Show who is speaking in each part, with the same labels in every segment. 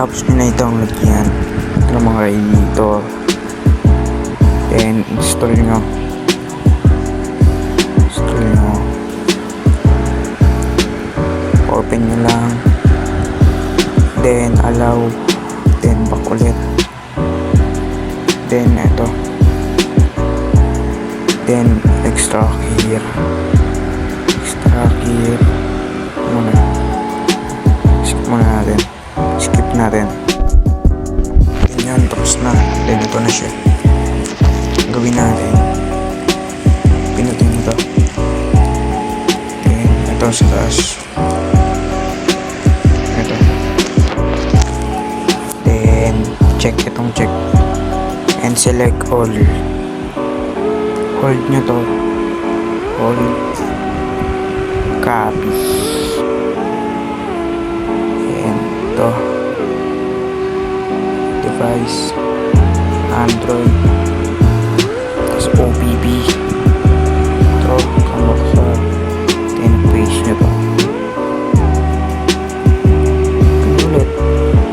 Speaker 1: Pagkatapos nyo na i-download yan, ito na mga editor, then install nyo, open nyo lang, then allow, then back ulit, then ito, then extract here muna, skip natin yan, tapos na. Then ito na siya. Ang gawin natin, pinutin ito, then ito sa taas, ito, then check and select all, hold nyo to, hold, copy, and ito device, Android, tapos OBB, ito kamok sa, then paste nyo to, ulit,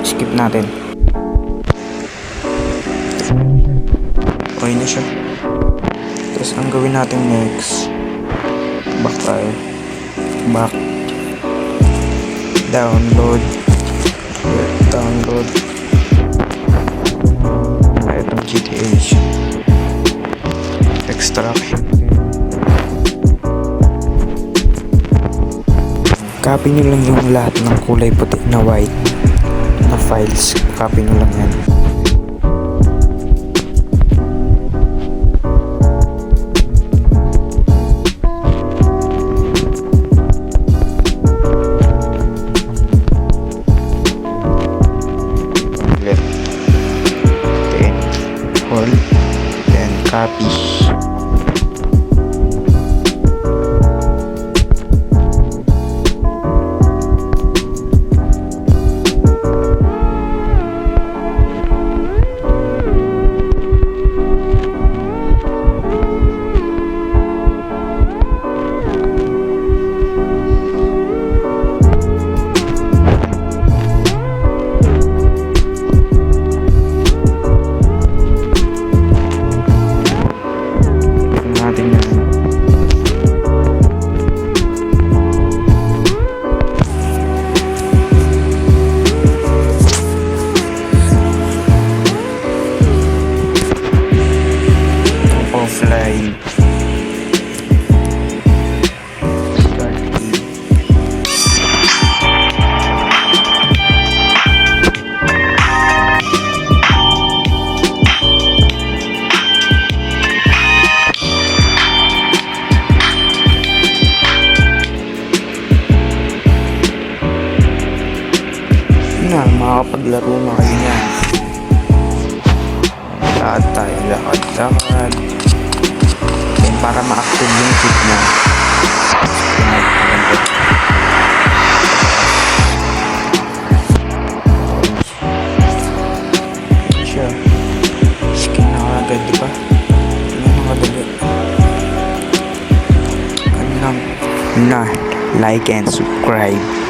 Speaker 1: skip natin, okay na siya. Tapos ang gawin natin next, back tayo, back, download, itong GTA, extract, copy nyo lang yung lahat ng kulay puti na white na files, copy nyo lang yan. Then copy, offline, na makakapaglaro na kayo niyan. Lakad then para ma-active yung chip niya, siya skin na agad, diba? Ano mga dali, ano lang na like and subscribe.